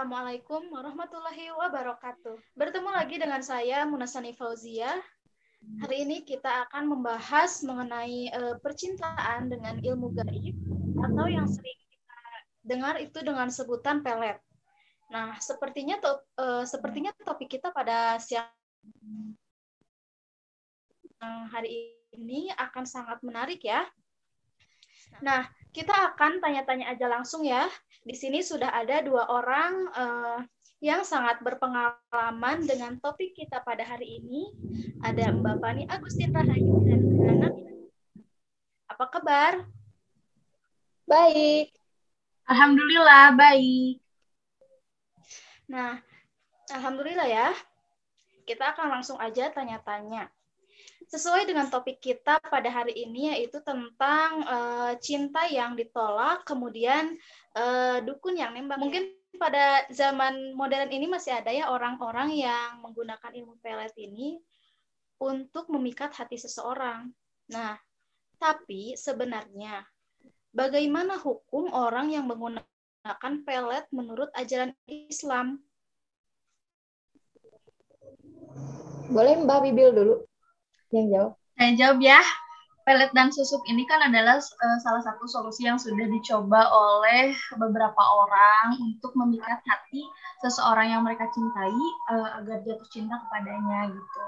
Assalamualaikum warahmatullahi wabarakatuh. Bertemu lagi dengan saya Munasani Fauzia. Hari ini kita akan membahas mengenai percintaan dengan ilmu gaib atau yang sering kita dengar itu dengan sebutan pelet. Nah, sepertinya topik kita pada siang hari ini akan sangat menarik ya. Nah, kita akan tanya-tanya aja langsung ya. Di sini sudah ada dua orang yang sangat berpengalaman dengan topik kita pada hari ini. Ada Mbak Fani Agustin Rahayu dan Nana. Apa kabar? Baik. Alhamdulillah, baik. Nah, alhamdulillah ya. Kita akan langsung aja tanya-tanya. Sesuai dengan topik kita pada hari ini, yaitu tentang cinta yang ditolak, kemudian dukun yang nembak. Mungkin pada zaman modern ini masih ada ya orang-orang yang menggunakan ilmu pelet ini untuk memikat hati seseorang. Nah, tapi sebenarnya bagaimana hukum orang yang menggunakan pelet menurut ajaran Islam? Boleh Mbak Bibil dulu yang jawab. Saya jawab ya. Pelet dan susuk ini kan adalah salah satu solusi yang sudah dicoba oleh beberapa orang untuk memikat hati seseorang yang mereka cintai agar jatuh cinta kepadanya gitu.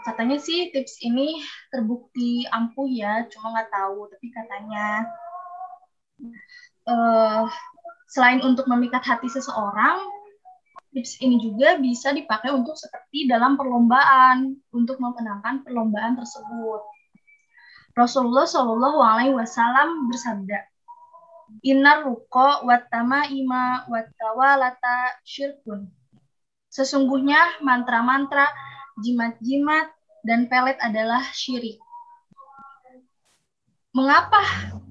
Katanya sih tips ini terbukti ampuh ya, cuma nggak tahu. Tapi katanya selain untuk memikat hati seseorang, tips ini juga bisa dipakai untuk seperti dalam perlombaan, untuk memenangkan perlombaan tersebut. Rasulullah Shallallahu Alaihi Wasallam bersabda, Innar ruko watama ima watawalata syirkun. Sesungguhnya mantra-mantra, jimat-jimat, dan pelet adalah syirik. Mengapa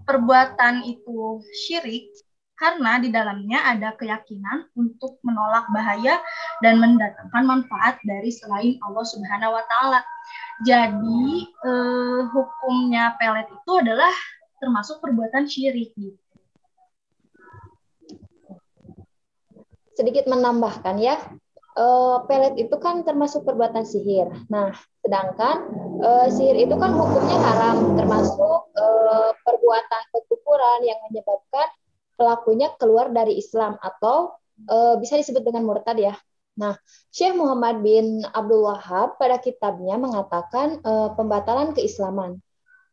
perbuatan itu syirik? Karena di dalamnya ada keyakinan untuk menolak bahaya dan mendatangkan manfaat dari selain Allah Subhanahu wa Ta'ala. Jadi hukumnya pelet itu adalah termasuk perbuatan syirik. Sedikit menambahkan ya, pelet itu kan termasuk perbuatan sihir. Nah, sedangkan sihir itu kan hukumnya haram, termasuk perbuatan kekufuran yang menyebabkan pelakunya keluar dari Islam atau bisa disebut dengan murtad ya. Nah, Syekh Muhammad bin Abdul Wahab pada kitabnya mengatakan pembatalan keislaman.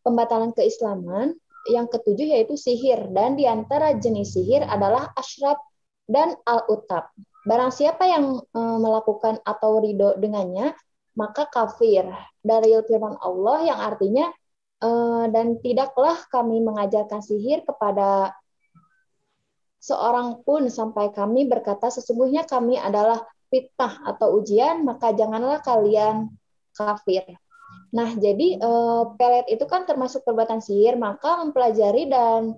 Pembatalan keislaman yang ketujuh yaitu sihir, dan di antara jenis sihir adalah asyraf dan al-utab. Barang siapa yang melakukan atau ridho dengannya, maka kafir. Dari firman Allah yang artinya dan tidaklah kami mengajarkan sihir kepada seorang pun sampai kami berkata sesungguhnya kami adalah fitnah atau ujian, maka janganlah kalian kafir. Nah, jadi pelet itu kan termasuk perbuatan sihir, maka mempelajari dan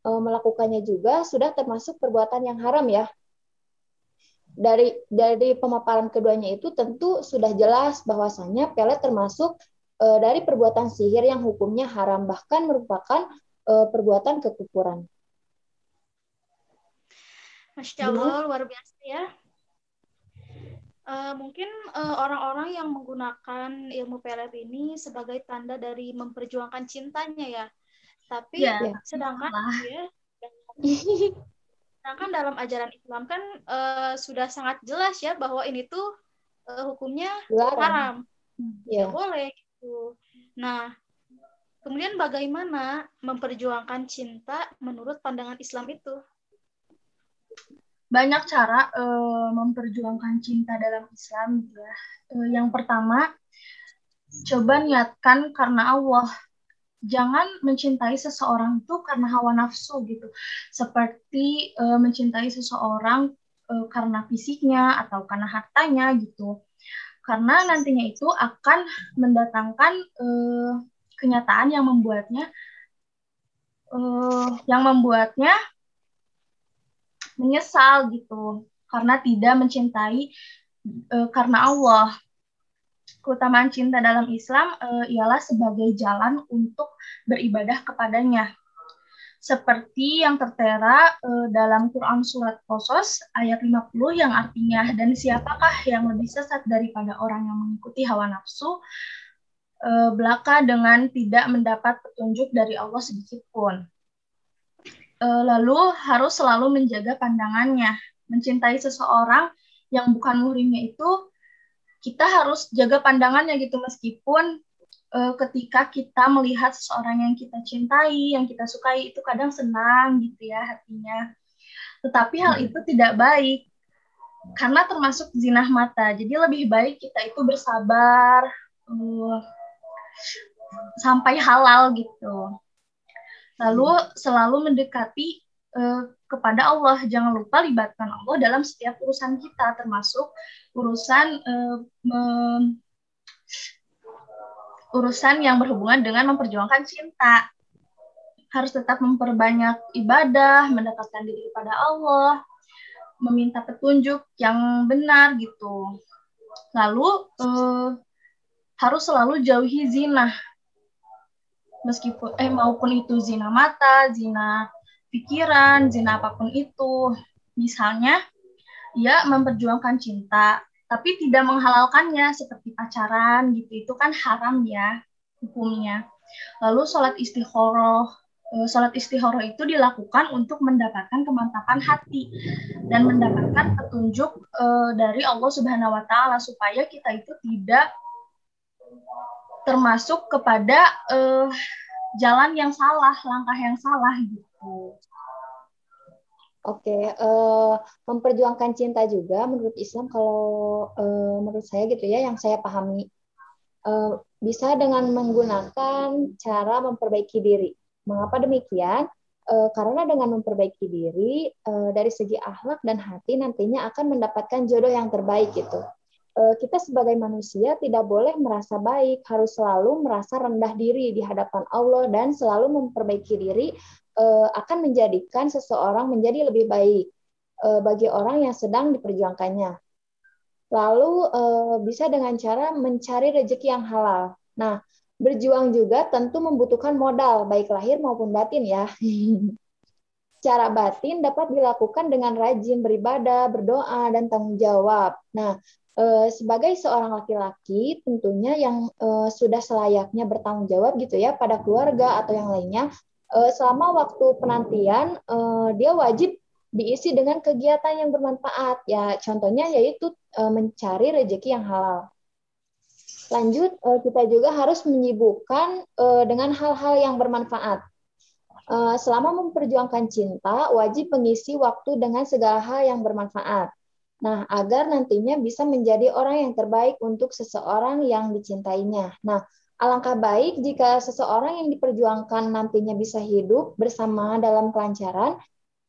melakukannya juga sudah termasuk perbuatan yang haram ya. Dari pemaparan keduanya itu tentu sudah jelas bahwasannya pelet termasuk dari perbuatan sihir yang hukumnya haram, bahkan merupakan perbuatan kekufuran. Masya Allah, luar biasa ya. Mungkin orang-orang yang menggunakan ilmu pelet ini sebagai tanda dari memperjuangkan cintanya ya. Tapi sedangkan dalam ajaran Islam kan sudah sangat jelas ya bahwa ini tuh hukumnya haram. Tidak boleh gitu. Nah, kemudian bagaimana memperjuangkan cinta menurut pandangan Islam itu? Banyak cara memperjuangkan cinta dalam Islam ya. Yang pertama, coba niatkan karena Allah. Jangan mencintai seseorang itu karena hawa nafsu gitu. Seperti mencintai seseorang karena fisiknya atau karena hartanya gitu. Karena nantinya itu akan mendatangkan kenyataan yang membuatnya menyesal gitu karena tidak mencintai karena Allah. Keutamaan cinta dalam Islam ialah sebagai jalan untuk beribadah kepadanya. Seperti yang tertera dalam Quran Surat Qasas ayat 50 yang artinya, dan siapakah yang lebih sesat daripada orang yang mengikuti hawa nafsu belaka dengan tidak mendapat petunjuk dari Allah sedikit pun. Lalu harus selalu menjaga pandangannya. Mencintai seseorang yang bukan muhrimnya itu, kita harus jaga pandangannya gitu, meskipun ketika kita melihat seseorang yang kita cintai, yang kita sukai, itu kadang senang gitu ya hatinya. Tetapi hal itu tidak baik, karena termasuk zinah mata. Jadi lebih baik kita itu bersabar sampai halal gitu. Lalu selalu mendekati kepada Allah. Jangan lupa libatkan Allah dalam setiap urusan kita, termasuk urusan yang berhubungan dengan memperjuangkan cinta. Harus tetap memperbanyak ibadah, mendekatkan diri kepada Allah, meminta petunjuk yang benar gitu. Lalu harus selalu jauhi zina, meskipun maupun itu zina mata, zina pikiran, zina apapun itu. Misalnya, ia memperjuangkan cinta, tapi tidak menghalalkannya seperti pacaran gitu, itu kan haram ya hukumnya. Lalu sholat istikharah itu dilakukan untuk mendapatkan kemantapan hati dan mendapatkan petunjuk dari Allah Subhanahu wa Ta'ala, supaya kita itu tidak termasuk kepada jalan yang salah, langkah yang salah gitu. Oke, memperjuangkan cinta juga menurut Islam, kalau menurut saya gitu ya, yang saya pahami, bisa dengan menggunakan cara memperbaiki diri. Mengapa demikian? Karena dengan memperbaiki diri, dari segi akhlak dan hati nantinya akan mendapatkan jodoh yang terbaik gitu. Kita sebagai manusia tidak boleh merasa baik, harus selalu merasa rendah diri di hadapan Allah, dan selalu memperbaiki diri akan menjadikan seseorang menjadi lebih baik bagi orang yang sedang diperjuangkannya. Lalu bisa dengan cara mencari rezeki yang halal. Nah, berjuang juga tentu membutuhkan modal, baik lahir maupun batin ya. Secara batin dapat dilakukan dengan rajin beribadah, berdoa, dan tanggung jawab. Nah, sebagai seorang laki-laki tentunya yang sudah selayaknya bertanggung jawab gitu ya pada keluarga atau yang lainnya, selama waktu penantian dia wajib diisi dengan kegiatan yang bermanfaat ya, contohnya yaitu mencari rezeki yang halal. Lanjut, kita juga harus menyibukkan dengan hal-hal yang bermanfaat. Selama memperjuangkan cinta, wajib mengisi waktu dengan segala hal yang bermanfaat. Nah, agar nantinya bisa menjadi orang yang terbaik untuk seseorang yang dicintainya. Nah, alangkah baik jika seseorang yang diperjuangkan nantinya bisa hidup bersama dalam kelancaran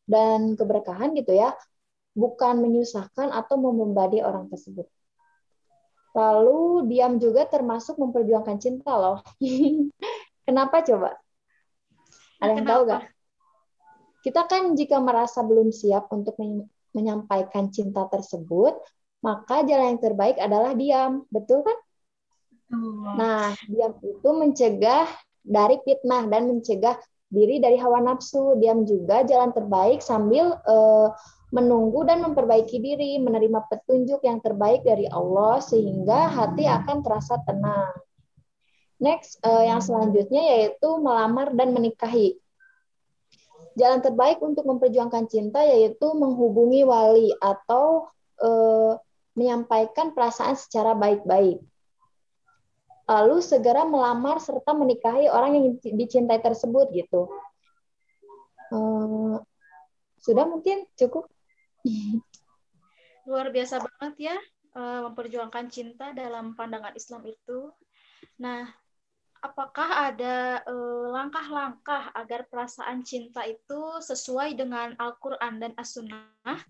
dan keberkahan gitu ya, bukan menyusahkan atau membebani orang tersebut. Lalu diam juga termasuk memperjuangkan cinta loh. Kenapa coba? Ada yang tahu nggak? Kita kan jika merasa belum siap untuk menyampaikan cinta tersebut, maka jalan yang terbaik adalah diam. Betul kan? Nah, diam itu mencegah dari fitnah dan mencegah diri dari hawa nafsu. Diam juga jalan terbaik sambil menunggu dan memperbaiki diri, menerima petunjuk yang terbaik dari Allah sehingga hati akan terasa tenang. Next, yang selanjutnya yaitu melamar dan menikahi. Jalan terbaik untuk memperjuangkan cinta yaitu menghubungi wali atau menyampaikan perasaan secara baik-baik. Lalu segera melamar serta menikahi orang yang dicintai tersebut gitu. Sudah mungkin cukup. Luar biasa banget ya memperjuangkan cinta dalam pandangan Islam itu. Nah, apakah ada langkah-langkah agar perasaan cinta itu sesuai dengan Al-Quran dan As-Sunnah?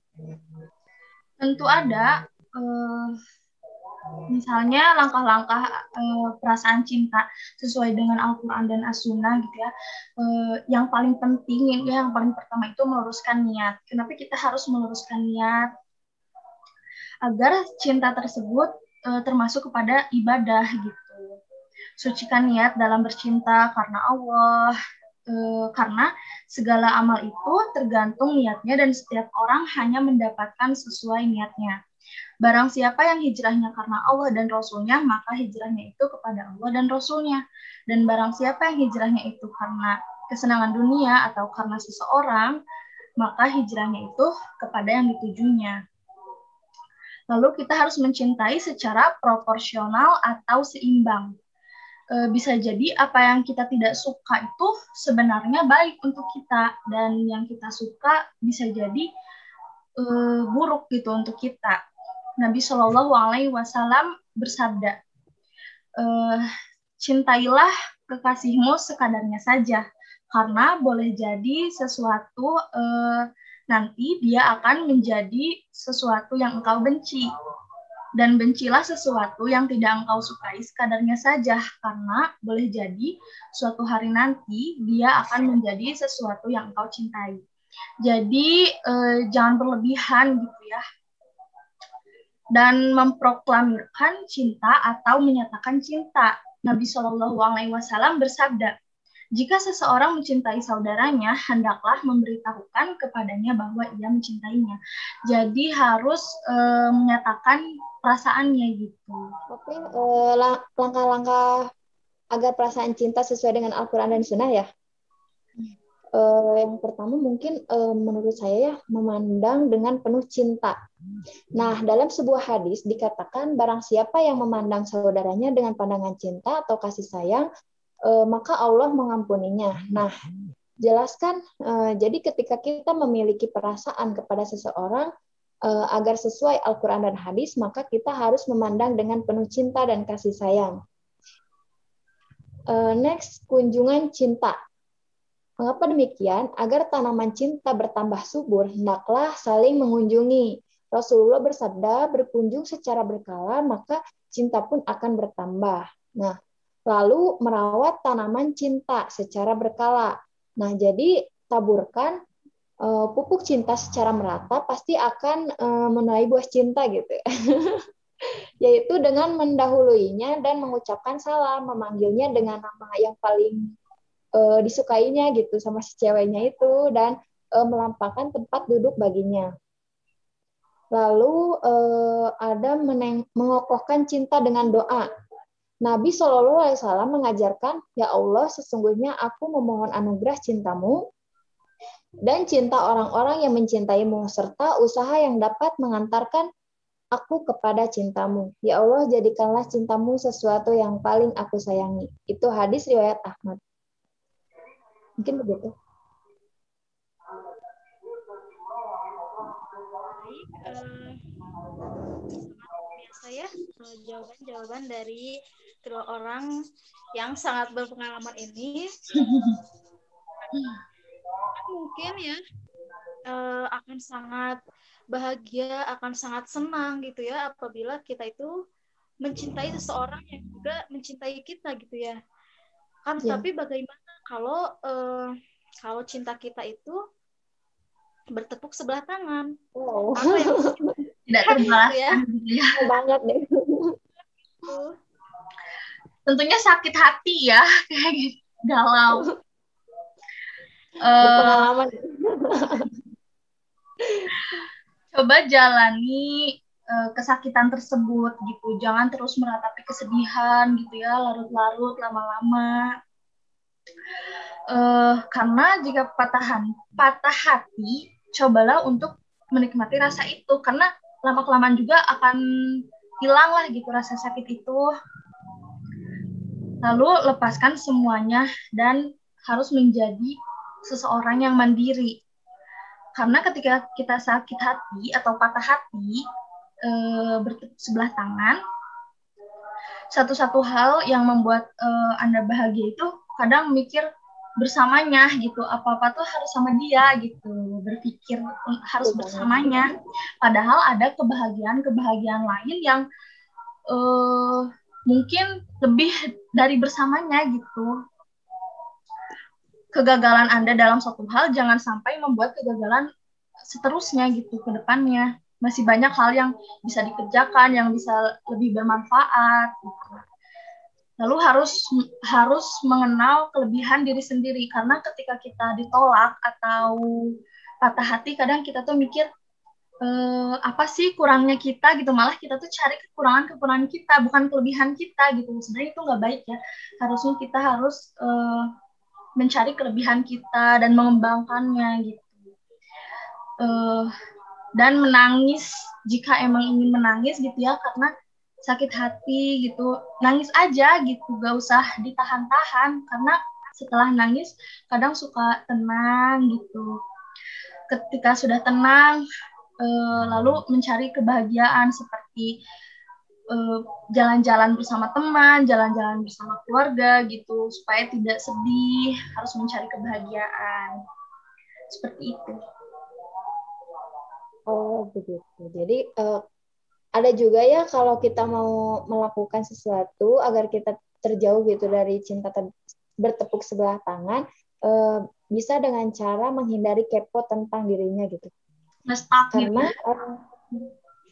Tentu ada. Misalnya langkah-langkah perasaan cinta sesuai dengan Al-Quran dan As-Sunnah gitu ya. Yang paling penting, yang paling pertama itu meluruskan niat. Kenapa kita harus meluruskan niat? Agar cinta tersebut termasuk kepada ibadah gitu. Sucikan niat dalam bercinta karena Allah. karena segala amal itu tergantung niatnya dan setiap orang hanya mendapatkan sesuai niatnya. Barang siapa yang hijrahnya karena Allah dan Rasulnya, maka hijrahnya itu kepada Allah dan Rasulnya. Dan barang siapa yang hijrahnya itu karena kesenangan dunia atau karena seseorang, maka hijrahnya itu kepada yang ditujunya. Lalu kita harus mencintai secara proporsional atau seimbang. Bisa jadi apa yang kita tidak suka itu sebenarnya baik untuk kita, dan yang kita suka bisa jadi buruk gitu untuk kita. Nabi Shallallahu Alaihi Wasallam bersabda, cintailah kekasihmu sekadarnya saja, karena boleh jadi sesuatu nanti dia akan menjadi sesuatu yang engkau benci. Dan bencilah sesuatu yang tidak engkau sukai sekadarnya saja, karena boleh jadi suatu hari nanti dia akan menjadi sesuatu yang engkau cintai. Jadi jangan berlebihan gitu ya. Dan memproklamirkan cinta atau menyatakan cinta. Nabi Shallallahu Alaihi Wasallam bersabda, jika seseorang mencintai saudaranya, hendaklah memberitahukan kepadanya bahwa ia mencintainya. Jadi harus menyatakan perasaannya gitu. Oke, langkah-langkah agar perasaan cinta sesuai dengan Al-Quran dan Sunnah ya. Yang pertama mungkin menurut saya ya, memandang dengan penuh cinta. Nah, dalam sebuah hadis dikatakan barang siapa yang memandang saudaranya dengan pandangan cinta atau kasih sayang, maka Allah mengampuninya. Nah, jelaskan, jadi ketika kita memiliki perasaan kepada seseorang, agar sesuai Al-Quran dan hadis, maka kita harus memandang dengan penuh cinta dan kasih sayang. Next, kunjungan cinta. Mengapa demikian? Agar tanaman cinta bertambah subur, hendaklah saling mengunjungi. Rasulullah bersabda, berkunjung secara berkala, maka cinta pun akan bertambah. Nah, lalu merawat tanaman cinta secara berkala. Nah, jadi taburkan pupuk cinta secara merata, pasti akan menuai buah cinta gitu ya. Yaitu dengan mendahuluinya dan mengucapkan salam, memanggilnya dengan nama yang paling disukainya gitu sama si ceweknya itu, dan melampaukan tempat duduk baginya. Lalu ada mengokohkan cinta dengan doa. Nabi Shallallahu Alaihi Wasallam mengajarkan, ya Allah, sesungguhnya aku memohon anugerah cintamu dan cinta orang-orang yang mencintaimu, serta usaha yang dapat mengantarkan aku kepada cintamu. Ya Allah, jadikanlah cintamu sesuatu yang paling aku sayangi. Itu hadis riwayat Ahmad. Mungkin begitu. Biasa ya jawaban-jawaban dari kedua orang yang sangat berpengalaman ini. Mungkin ya akan sangat bahagia, akan sangat senang gitu ya apabila kita itu mencintai seseorang yang juga mencintai kita gitu ya. Kan tapi bagaimana kalau cinta kita itu bertepuk sebelah tangan? Apa yang tidak terbalas ya? Banget deh. Tentunya sakit hati ya, kayak gitu, galau. Pengalaman. Coba jalani kesakitan tersebut gitu, jangan terus meratapi kesedihan gitu ya, larut-larut lama-lama. Karena jika patah hati, cobalah untuk menikmati rasa itu, karena lama-kelamaan juga akan hilang lah gitu rasa sakit itu. Lalu lepaskan semuanya dan harus menjadi seseorang yang mandiri. Karena ketika kita sakit hati atau patah hati, bertepuk sebelah tangan, satu-satu hal yang membuat Anda bahagia itu kadang mikir bersamanya gitu, apa-apa tuh harus sama dia gitu, berpikir harus bersamanya. Padahal ada kebahagiaan lain yang mungkin lebih dari bersamanya gitu. Kegagalan Anda dalam suatu hal jangan sampai membuat kegagalan seterusnya gitu ke depannya. Masih banyak hal yang bisa dikerjakan, yang bisa lebih bermanfaat gitu. Lalu harus mengenal kelebihan diri sendiri, karena ketika kita ditolak atau patah hati, kadang kita tuh mikir apa sih kurangnya kita gitu, malah kita tuh cari kekurangan kita, bukan kelebihan kita gitu. Sebenarnya itu nggak baik ya. Harusnya kita harus mencari kelebihan kita dan mengembangkannya gitu. Dan menangis jika emang ingin menangis gitu ya, karena sakit hati gitu, nangis aja gitu, gak usah ditahan-tahan, karena setelah nangis kadang suka tenang gitu. Ketika sudah tenang, lalu mencari kebahagiaan seperti jalan-jalan bersama teman, jalan-jalan bersama keluarga gitu, supaya tidak sedih, harus mencari kebahagiaan. Seperti itu. Oh, begitu. Jadi ada juga ya kalau kita mau melakukan sesuatu agar kita terjauh gitu dari cinta bertepuk sebelah tangan, bisa dengan cara menghindari kepo tentang dirinya gitu. Karena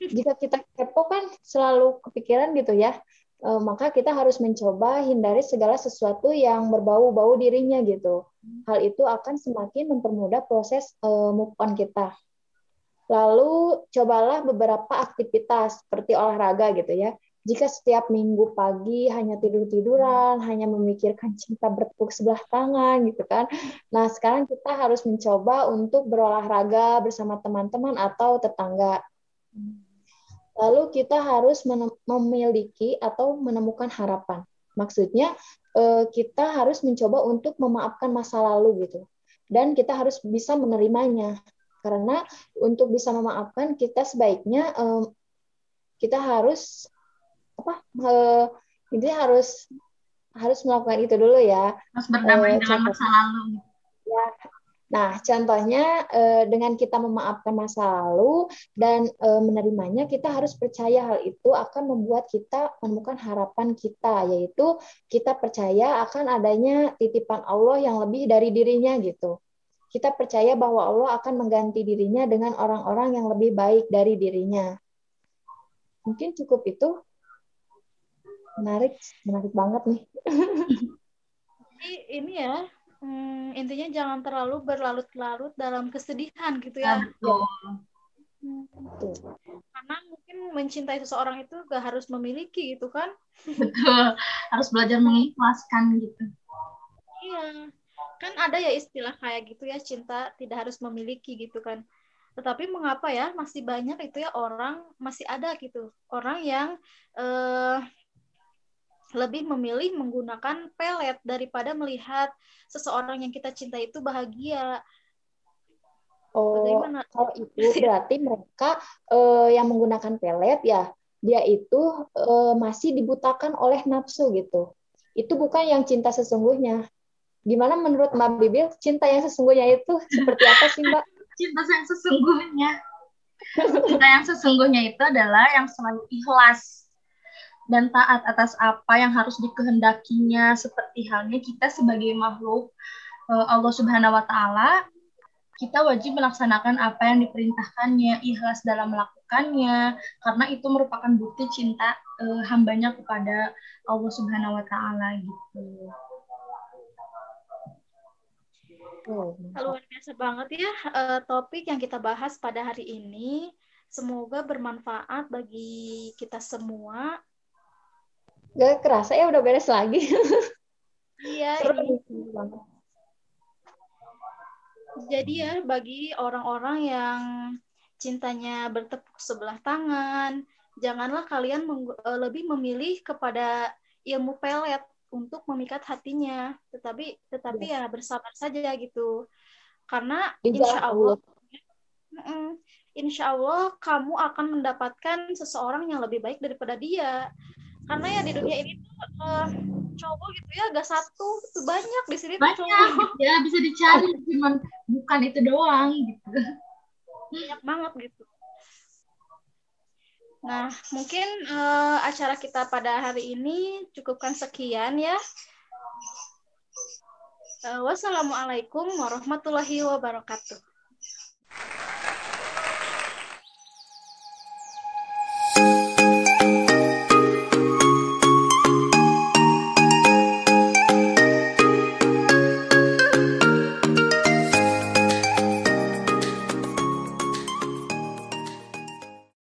jika kita kepo kan selalu kepikiran gitu ya, maka kita harus mencoba hindari segala sesuatu yang berbau-bau dirinya gitu. Hal itu akan semakin mempermudah proses move on kita. Lalu cobalah beberapa aktivitas seperti olahraga gitu ya. Jika setiap minggu pagi hanya tidur-tiduran, hanya memikirkan cinta bertepuk sebelah tangan gitu kan. Nah, sekarang kita harus mencoba untuk berolahraga bersama teman-teman atau tetangga. Lalu kita harus memiliki atau menemukan harapan. Maksudnya kita harus mencoba untuk memaafkan masa lalu gitu. Dan kita harus bisa menerimanya. Karena untuk bisa memaafkan kita sebaiknya kita harus harus melakukan itu dulu ya. Harus berdamai dengan masa lalu. Ya. Nah, contohnya dengan kita memaafkan masa lalu dan menerimanya, kita harus percaya hal itu akan membuat kita menemukan harapan kita, yaitu kita percaya akan adanya titipan Allah yang lebih dari dirinya gitu. Kita percaya bahwa Allah akan mengganti dirinya dengan orang-orang yang lebih baik dari dirinya. Mungkin cukup itu. Menarik banget nih. Jadi ini ya, intinya jangan terlalu berlarut-larut dalam kesedihan gitu ya. Betul. Karena mungkin mencintai seseorang itu gak harus memiliki gitu kan. Betul, harus belajar mengikhlaskan gitu. Iya. Kan ada ya istilah kayak gitu ya, cinta tidak harus memiliki gitu kan. Tetapi mengapa ya masih banyak itu ya masih ada gitu orang yang lebih memilih menggunakan pelet daripada melihat seseorang yang kita cintai itu bahagia. Oh, bagaimana? Kalau itu berarti mereka yang menggunakan pelet ya, dia itu masih dibutakan oleh nafsu gitu. Itu bukan yang cinta sesungguhnya. Gimana menurut Mbak Bibil, cinta yang sesungguhnya itu seperti apa sih, Mbak? Cinta yang sesungguhnya itu adalah yang selalu ikhlas dan taat atas apa yang harus dikehendakinya, seperti halnya kita sebagai makhluk Allah Subhanahu wa Ta'ala, kita wajib melaksanakan apa yang diperintahkannya, ikhlas dalam melakukannya, karena itu merupakan bukti cinta hambanya kepada Allah Subhanahu wa Ta'ala gitu. Luar biasa banget ya topik yang kita bahas pada hari ini. Semoga bermanfaat bagi kita semua. Gak kerasa ya udah beres lagi. Iya. Jadi ya bagi orang-orang yang cintanya bertepuk sebelah tangan, janganlah kalian lebih memilih kepada ilmu pelet untuk memikat hatinya, tetapi ya bersabar saja gitu, karena insya Allah kamu akan mendapatkan seseorang yang lebih baik daripada dia, karena ya di dunia ini tuh cowok gitu ya gak satu, itu banyak di sini banyak gitu ya, bisa dicari, cuman bukan itu doang gitu, banyak banget gitu. Nah, mungkin acara kita pada hari ini cukupkan sekian ya. Wassalamualaikum warahmatullahi wabarakatuh.